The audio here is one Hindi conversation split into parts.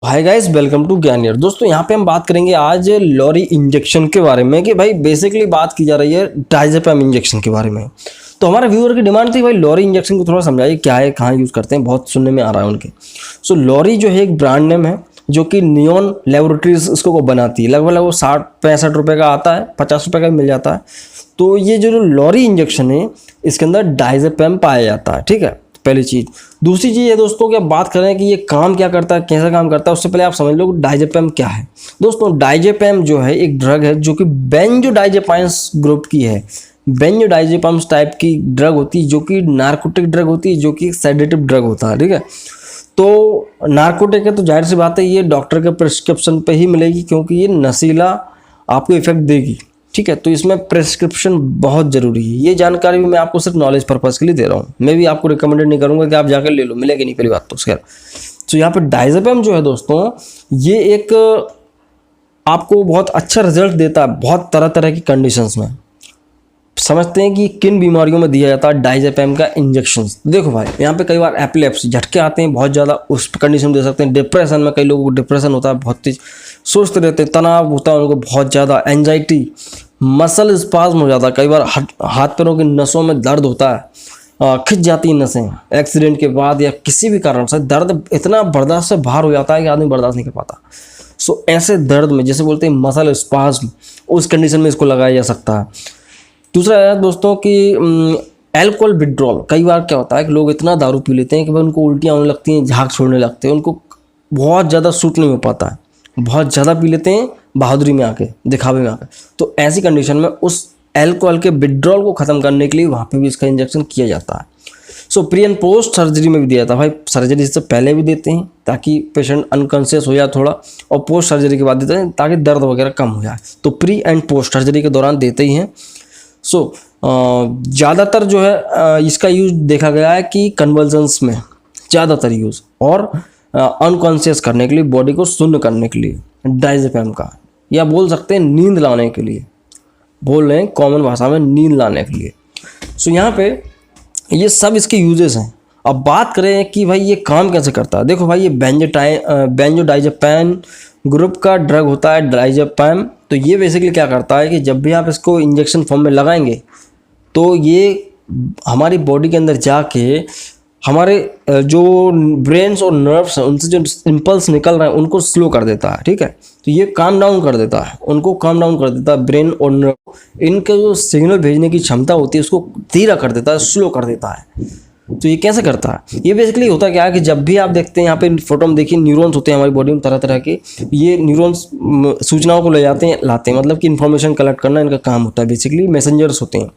Hi guys, welcome to Gyaniyar. दोस्तों यहाँ पे हम बात करेंगे आज लॉरी इंजेक्शन के बारे में कि भाई बेसिकली बात की जा रही है डायजेपम इंजेक्शन के बारे में। तो हमारे व्यूअर की डिमांड थी भाई लॉरी इंजेक्शन को थोड़ा समझाइए, क्या है, कहाँ यूज़ करते हैं, बहुत सुनने में आ रहा है उनके। सो लॉरी जो है एक ब्रांड नेम है जो कि नियॉन लेबोरेटरीज इसको बनाती है। लगभग वो 60-65 रुपये का आता है, 50 रुपये का भी मिल जाता है। तो ये जो लॉरी इंजेक्शन है इसके अंदर डायजेपम पाया जाता है। ठीक है, पहली चीज़। दूसरी चीज़ है दोस्तों कि अब बात करें कि ये काम क्या करता है, कैसा काम करता है, उससे पहले आप समझ लो डायजेपम क्या है। दोस्तों डायजेपम जो है एक ड्रग है जो कि बेंजोडाइजेपाइंस ग्रुप की है। बेंजोडाइजेपाइंस टाइप की ड्रग होती है जो कि नार्कोटिक ड्रग होती है, जो कि सेडेटिव ड्रग होता है। ठीक है, तो नार्कोटिक है तो जाहिर सी बात है ये डॉक्टर के प्रिस्क्रिप्शन पे ही मिलेगी, क्योंकि ये नशीला आपको इफेक्ट देगी। ठीक है, तो इसमें प्रेस्क्रिप्शन बहुत ज़रूरी है। ये जानकारी भी मैं आपको सिर्फ नॉलेज पर्पज़ के लिए दे रहा हूँ। मैं भी आपको रिकमेंडेड नहीं करूँगा कि आप जाकर ले लो, मिलेगी नहीं, पहली बात तो खैर। तो यहाँ पे डायजेपम जो है दोस्तों, ये एक आपको बहुत अच्छा रिजल्ट देता है बहुत तरह तरह की कंडीशंस में। समझते हैं कि किन बीमारियों में दिया जाता है डायजेपम का इंजेक्शन। देखो भाई, यहाँ पे कई बार एपिलेप्सी झटके आते हैं बहुत ज़्यादा, उस कंडीशन में दे सकते हैं। डिप्रेशन में कई लोगों को डिप्रेशन होता है, बहुत तेज सुस्त रहते हैं, तनाव होता है उनको बहुत ज़्यादा, एंजाइटी, मसल स्पाज्म हो जाता है, कई बार हाथ पैरों की नसों में दर्द होता है, खिंच जाती हैं नसें एक्सीडेंट के बाद या किसी भी कारण से। दर्द इतना बर्दाश्त से बाहर हो जाता है कि आदमी बर्दाश्त नहीं कर पाता। सो ऐसे दर्द में, जैसे बोलते हैं मसल स्पाज्म, उस कंडीशन में इसको लगाया जा सकता है। दूसरा है दोस्तों कि अल्कोहल विड्रॉल। कई बार क्या होता है कि लोग इतना दारू पी लेते हैं कि भाई उनको उल्टियाँ होने लगती हैं, झाग छोड़ने लगते हैं, उनको बहुत ज़्यादा सूट नहीं हो पाता है, बहुत ज़्यादा पी लेते हैं बहादुरी में आके, दिखावे में आके। तो ऐसी कंडीशन में उस अल्कोहल के विड्रॉल को ख़त्म करने के लिए वहाँ पे भी इसका इंजेक्शन किया जाता है। सो प्री एंड पोस्ट सर्जरी में भी दिया जाता है भाई। सर्जरी से पहले भी देते हैं ताकि पेशेंट अनकॉन्शियस हो जाए थोड़ा, और पोस्ट सर्जरी के बाद देते हैं ताकि दर्द वगैरह कम हो जाए। तो प्री एंड पोस्ट सर्जरी के दौरान देते ही हैं। सो ज़्यादातर जो है इसका यूज देखा गया है कि कन्वर्जन्स में ज़्यादातर यूज़, और अनकॉन्शियस करने के लिए, बॉडी को शून्य करने के लिए डायजेपम का, या बोल सकते हैं नींद लाने के लिए, बोल रहे हैं कॉमन भाषा में नींद लाने के लिए। सो यहाँ पे ये सब इसके यूजेस हैं। अब बात करें कि भाई ये काम कैसे करता है। देखो भाई, ये बेंजोडाइजेपाइन ग्रुप का ड्रग होता है डायजेपम। तो ये बेसिकली क्या करता है कि जब भी आप इसको इंजेक्शन फॉर्म में लगाएंगे तो ये हमारी बॉडी के अंदर जाके हमारे जो ब्रेन्स और नर्व्स हैं उनसे जो इम्पल्स निकल रहे हैं उनको स्लो कर देता है। ठीक है, तो ये काम डाउन कर देता है, उनको काम डाउन कर देता है। ब्रेन और नर्व, इनके जो सिग्नल भेजने की क्षमता होती है उसको धीरा कर देता है, स्लो कर देता है। तो ये कैसे करता है, ये बेसिकली होता क्या है कि जब भी आप देखते हैं यहाँ पे फोटो में देखिए, न्यूरॉन्स होते हैं हमारी बॉडी में तरह तरह के। ये न्यूरॉन्स सूचनाओं को ले जाते हैं, लाते हैं, मतलब कि इन्फॉर्मेशन कलेक्ट करना इनका काम होता है। बेसिकली मैसेंजर्स होते हैं।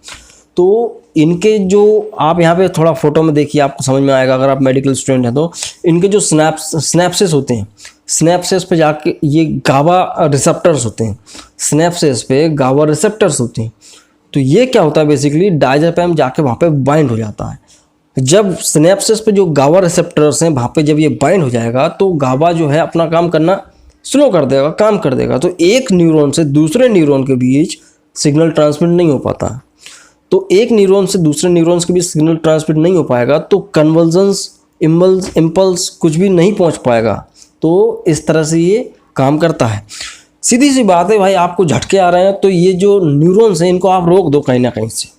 तो इनके जो आप यहाँ पे थोड़ा फोटो में देखिए, आपको समझ में आएगा अगर आप मेडिकल स्टूडेंट हैं तो। इनके जो स्नैप्सेस होते हैं, स्नैप्सेस पे जाके ये गाबा रिसेप्टर्स होते हैं, स्नैप्सेस पे गाबा रिसेप्टर्स होते हैं। तो ये क्या होता है, बेसिकली डायजेपम जाके वहाँ पे बाइंड हो जाता है। जब स्नैप्सेस पे जो गाबा रिसेप्टर्स हैं वहाँ पे जब ये बाइंड हो जाएगा तो गाबा जो है अपना काम करना स्लो कर देगा, काम कर देगा। तो एक न्यूरॉन से दूसरे न्यूरॉन के बीच सिग्नल ट्रांसमिट नहीं हो पाता। तो एक न्यूरॉन से दूसरे न्यूरॉन्स के बीच सिग्नल ट्रांसमिट नहीं हो पाएगा तो कन्वर्जन्स, इम्पल्स कुछ भी नहीं पहुंच पाएगा। तो इस तरह से ये काम करता है। सीधी सी बात है भाई, आपको झटके आ रहे हैं तो ये जो न्यूरॉन्स हैं इनको आप रोक दो कहीं ना कहीं से।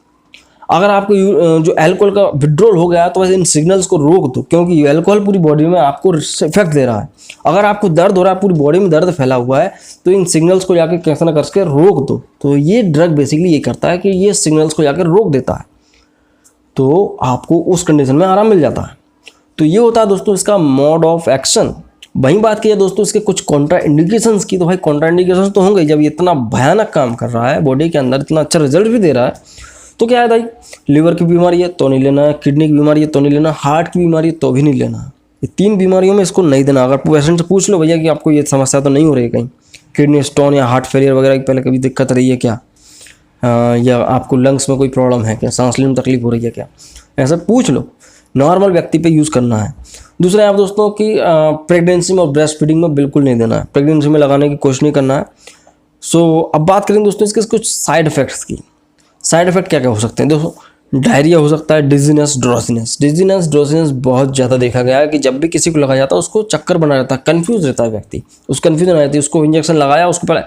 अगर आपको जो अल्कोहल का विड्रॉल हो गया तो वैसे इन सिग्नल्स को रोक दो, क्योंकि अल्कोहल पूरी बॉडी में आपको इफेक्ट दे रहा है। अगर आपको दर्द हो रहा है, पूरी बॉडी में दर्द फैला हुआ है, तो इन सिग्नल्स को जाकर कैसे ना करके रोक दो। तो ये ड्रग बेसिकली ये करता है कि ये सिग्नल्स को जाकर रोक देता है, तो आपको उस कंडीशन में आराम मिल जाता है। तो ये होता है दोस्तों इसका मोड ऑफ एक्शन। वहीं बात की है दोस्तों इसके कुछ कॉन्ट्रा इंडिकेशंस की, तो भाई कॉन्ट्रा इंडिकेशंस तो होंगे। जब ये इतना भयानक काम कर रहा है बॉडी के अंदर, इतना अच्छा रिजल्ट भी दे रहा है, तो क्या है भाई, लीवर की बीमारी है तो नहीं लेना, किडनी की बीमारी है तो नहीं लेना, हार्ट की बीमारी है तो भी नहीं लेना। ये 3 बीमारियों में इसको नहीं देना। अगर पेशेंट से पूछ लो भैया कि आपको ये समस्या तो नहीं हो रही है कहीं, किडनी स्टोन या हार्ट फेलियर वगैरह की पहले कभी दिक्कत रही है क्या, या आपको लंग्स में कोई प्रॉब्लम है क्या, सांस लेने में तकलीफ हो रही है क्या, ऐसा पूछ लो। नॉर्मल व्यक्ति पे यूज़ करना है। दूसरा है दोस्तों कि प्रेगनेंसी में और ब्रेस्ट फीडिंग में बिल्कुल नहीं देना है, प्रेगनेंसी में लगाने की कोशिश नहीं करना है। सो अब बात करें दोस्तों इसके कुछ साइड इफ़ेक्ट्स की। साइड इफ़ेक्ट क्या क्या हो सकते हैं। दोस्तों डायरिया हो सकता है, डिजीनेस, ड्रोसीनेस बहुत ज़्यादा देखा गया है कि जब भी किसी को लगाया जाता है उसको चक्कर बना रहता है, कंफ्यूज रहता है व्यक्ति, उसको कन्फ्यूजन आ जाती है। उसको इंजेक्शन लगाया, उसको पहले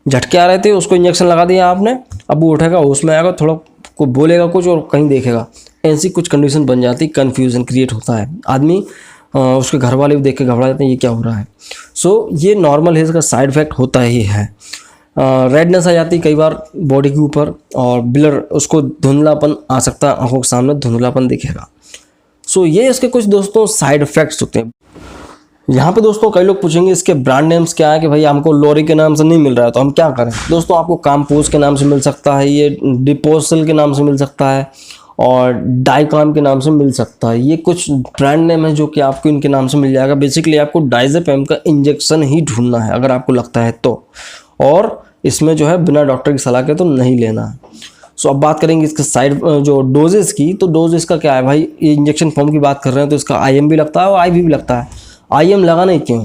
झटके आ रहे थे, उसको इंजेक्शन लगा दिया आपने, अब वो उठेगा, होश में आएगा, थोड़ा को बोलेगा कुछ और कहीं देखेगा, ऐसी कुछ कंडीशन बन जाती है, कन्फ्यूजन क्रिएट होता है। आदमी उसके घर वाले भी देख के घबरा जाते हैं, ये क्या हो रहा है। सो ये नॉर्मल है, इसका साइड इफेक्ट होता ही है। रेडनेस आ जाती है कई बार बॉडी के ऊपर, और ब्लर, उसको धुंधलापन आ सकता है, आंखों के सामने धुंधलापन दिखेगा। सो ये इसके कुछ दोस्तों साइड इफेक्ट्स होते हैं। यहाँ पे दोस्तों कई लोग पूछेंगे इसके ब्रांड नेम्स क्या है कि भाई हमको लोरी के नाम से नहीं मिल रहा है तो हम क्या करें। दोस्तों आपको काम्पोज के नाम से मिल सकता है, ये डिपोसल के नाम से मिल सकता है, और डाइकाम के नाम से मिल सकता है। ये कुछ ब्रांड नेम है जो कि आपको इनके नाम से मिल जाएगा। बेसिकली आपको डाइजेपम का इंजेक्शन ही ढूंढना है अगर आपको लगता है तो, और इसमें जो है बिना डॉक्टर की सलाह के तो नहीं लेना है। सो अब बात करेंगे इसके साइड जो डोजेस की, तो डोज इसका क्या है भाई, ये इंजेक्शन फॉर्म की बात कर रहे हैं तो इसका IM भी लगता है और IV भी लगता है। IM लगाना ही क्यों,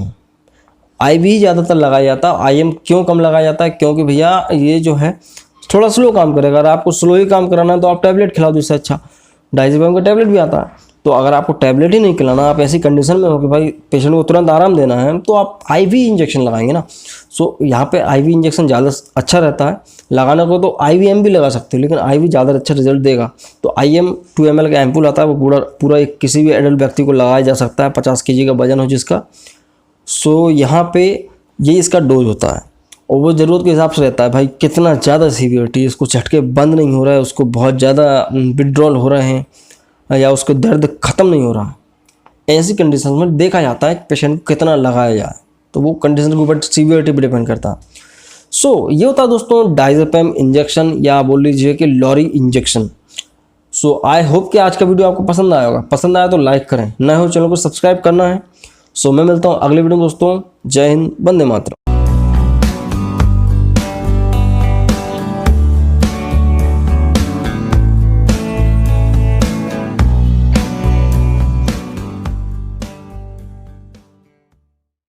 IV ही ज़्यादातर लगाया जाता है। IM क्यों कम लगाया जाता है, क्योंकि भैया ये जो है थोड़ा स्लो काम करेगा। अगर आपको स्लो ही काम कराना है तो आप टैबलेट खिला दो, इससे अच्छा डाइजेपम का टैबलेट भी आता है। तो अगर आपको टैबलेट ही नहीं खिलाना, आप ऐसी कंडीशन में हो कि भाई पेशेंट को तुरंत आराम देना है, तो आप IV इंजेक्शन लगाएंगे ना। सो यहाँ पे IV इंजेक्शन ज़्यादा अच्छा रहता है। लगाने को तो IVM भी लगा सकते हो, लेकिन IV ज़्यादा अच्छा रिजल्ट देगा। तो IM 2 ml का एम्पूल आता है, वो पूरा एक किसी भी एडल्ट व्यक्ति को लगाया जा सकता है, 50 kg का वजन हो जिसका। सो यहाँ पे ये इसका डोज होता है, और वो ज़रूरत के हिसाब से रहता है भाई, कितना ज़्यादा सीवियरिटी, उसको झटके बंद नहीं हो रहा है, उसको बहुत ज़्यादा विड्रॉल हो रहे हैं, या उसको दर्द ख़त्म नहीं हो रहा, ऐसी कंडीशन में देखा जाता है कि पेशेंट को कितना लगाया जाए। तो वो कंडीशन के ऊपर सीवियरिटी पर डिपेंड करता है। सो ये होता है दोस्तों डाइजेपम इंजेक्शन, या बोल लीजिए कि लोरी इंजेक्शन। सो आई होप कि आज का वीडियो आपको पसंद आया होगा। पसंद आया तो लाइक करें, नए हो चैनल को सब्सक्राइब करना है। सो मैं मिलता हूँ अगले वीडियो में दोस्तों। जय हिंद, वंदे मातरम।